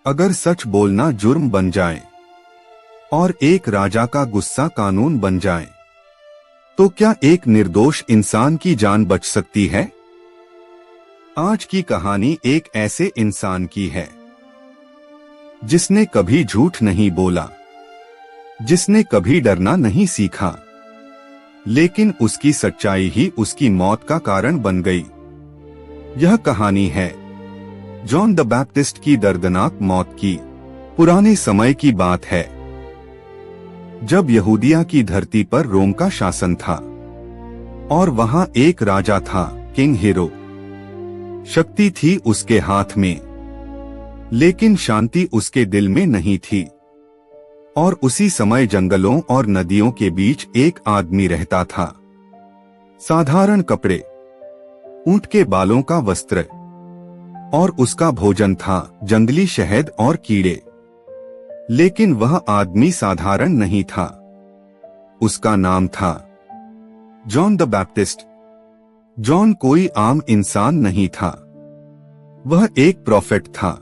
अगर सच बोलना जुर्म बन जाए और एक राजा का गुस्सा कानून बन जाए, तो क्या एक निर्दोष इंसान की जान बच सकती है? आज की कहानी एक ऐसे इंसान की है जिसने कभी झूठ नहीं बोला, जिसने कभी डरना नहीं सीखा, लेकिन उसकी सच्चाई ही उसकी मौत का कारण बन गई। यह कहानी है जॉन द बैप्टिस्ट की दर्दनाक मौत की। पुराने समय की बात है, जब यहूदिया की धरती पर रोम का शासन था और वहां एक राजा था, किंग हीरो। शक्ति थी उसके हाथ में, लेकिन शांति उसके दिल में नहीं थी। और उसी समय जंगलों और नदियों के बीच एक आदमी रहता था। साधारण कपड़े, ऊंट के बालों का वस्त्र, और उसका भोजन था जंगली शहद और कीड़े। लेकिन वह आदमी साधारण नहीं था। उसका नाम था जॉन द बैप्टिस्ट। जॉन कोई आम इंसान नहीं था। वह एक प्रोफेट था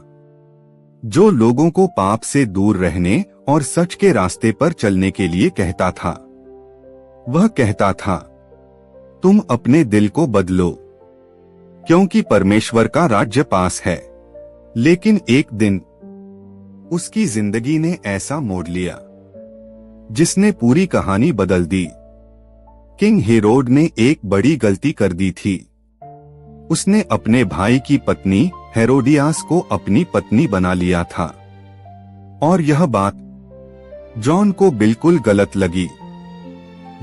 जो लोगों को पाप से दूर रहने और सच के रास्ते पर चलने के लिए कहता था। वह कहता था, तुम अपने दिल को बदलो, क्योंकि परमेश्वर का राज्य पास है। लेकिन एक दिन उसकी जिंदगी ने ऐसा मोड़ लिया जिसने पूरी कहानी बदल दी। किंग हेरोड ने एक बड़ी गलती कर दी थी। उसने अपने भाई की पत्नी हेरोडियास को अपनी पत्नी बना लिया था, और यह बात जॉन को बिल्कुल गलत लगी।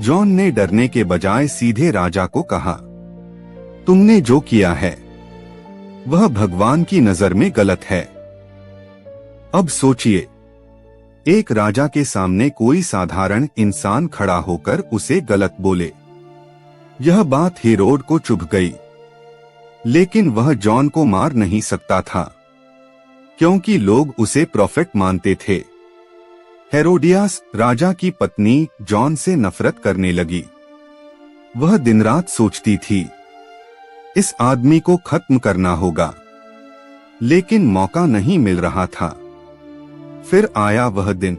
जॉन ने डरने के बजाय सीधे राजा को कहा, तुमने जो किया है वह भगवान की नजर में गलत है। अब सोचिए, एक राजा के सामने कोई साधारण इंसान खड़ा होकर उसे गलत बोले। यह बात हेरोड को चुभ गई, लेकिन वह जॉन को मार नहीं सकता था, क्योंकि लोग उसे प्रोफेट मानते थे। हेरोडियास, राजा की पत्नी, जॉन से नफरत करने लगी। वह दिन रात सोचती थी, इस आदमी को खत्म करना होगा, लेकिन मौका नहीं मिल रहा था। फिर आया वह दिन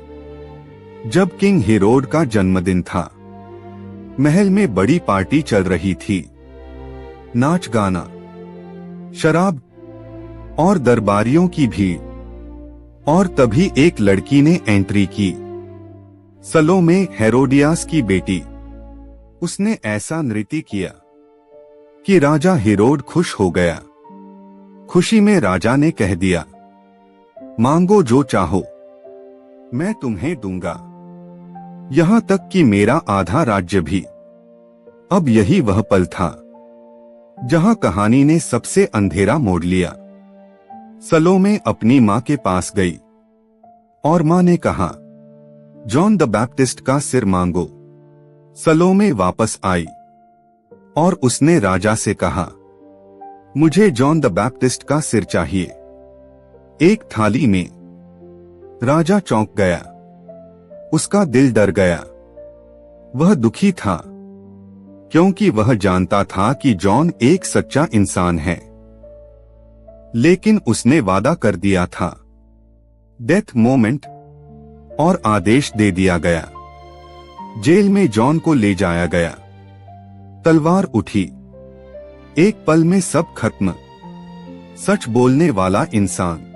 जब किंग हेरोड का जन्मदिन था। महल में बड़ी पार्टी चल रही थी, नाच गाना, शराब और दरबारियों की भीड़। और तभी एक लड़की ने एंट्री की, सलोमे, हेरोडियास की बेटी। उसने ऐसा नृत्य किया कि राजा हेरोड खुश हो गया। खुशी में राजा ने कह दिया, मांगो जो चाहो, मैं तुम्हें दूंगा, यहां तक कि मेरा आधा राज्य भी। अब यही वह पल था जहां कहानी ने सबसे अंधेरा मोड़ लिया। सलोमे अपनी मां के पास गई और मां ने कहा, जॉन द बैप्टिस्ट का सिर मांगो। सलोमे वापस आई और उसने राजा से कहा, मुझे जॉन द बैप्टिस्ट का सिर चाहिए, एक थाली में। राजा चौंक गया, उसका दिल डर गया। वह दुखी था, क्योंकि वह जानता था कि जॉन एक सच्चा इंसान है। लेकिन उसने वादा कर दिया था। डेथ मोमेंट, और आदेश दे दिया गया। जेल में जॉन को ले जाया गया। तलवार उठी, एक पल में सब खत्म। सच बोलने वाला इंसान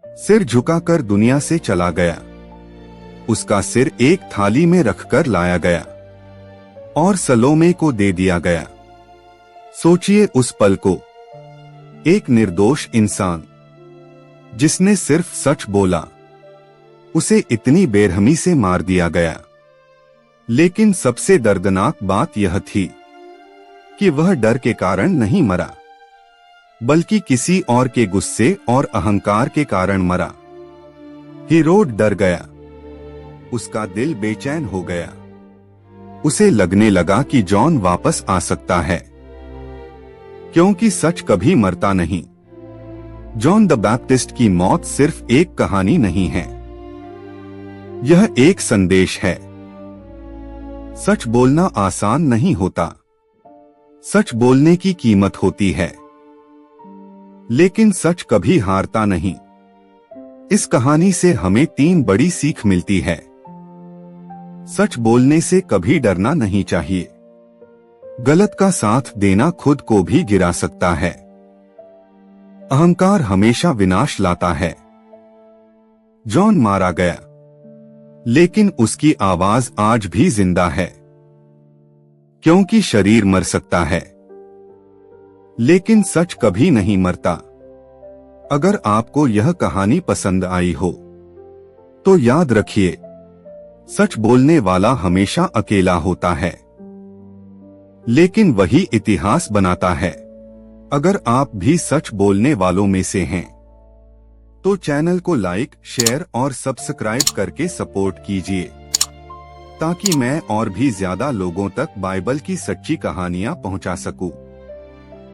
सिर झुकाकर दुनिया से चला गया। उसका सिर एक थाली में रखकर लाया गया और सलोमे को दे दिया गया। सोचिए उस पल को, एक निर्दोष इंसान जिसने सिर्फ सच बोला, उसे इतनी बेरहमी से मार दिया गया। लेकिन सबसे दर्दनाक बात यह थी कि वह डर के कारण नहीं मरा, बल्कि किसी और के गुस्से और अहंकार के कारण मरा। हेरोड डर गया, उसका दिल बेचैन हो गया। उसे लगने लगा कि जॉन वापस आ सकता है, क्योंकि सच कभी मरता नहीं। जॉन द बैप्टिस्ट की मौत सिर्फ एक कहानी नहीं है, यह एक संदेश है। सच बोलना आसान नहीं होता, सच बोलने की कीमत होती है, लेकिन सच कभी हारता नहीं। इस कहानी से हमें 3 बड़ी सीख मिलती है। सच बोलने से कभी डरना नहीं चाहिए। गलत का साथ देना खुद को भी गिरा सकता है। अहंकार हमेशा विनाश लाता है। जॉन मारा गया, लेकिन उसकी आवाज आज भी जिंदा है। क्योंकि शरीर मर सकता है, लेकिन सच कभी नहीं मरता। अगर आपको यह कहानी पसंद आई हो, तो याद रखिए, सच बोलने वाला हमेशा अकेला होता है, लेकिन वही इतिहास बनाता है। अगर आप भी सच बोलने वालों में से हैं, तो चैनल को लाइक, शेयर और सब्सक्राइब करके सपोर्ट कीजिए, ताकि मैं और भी ज्यादा लोगों तक बाइबल की सच्ची कहानियां पहुंचा सकूं।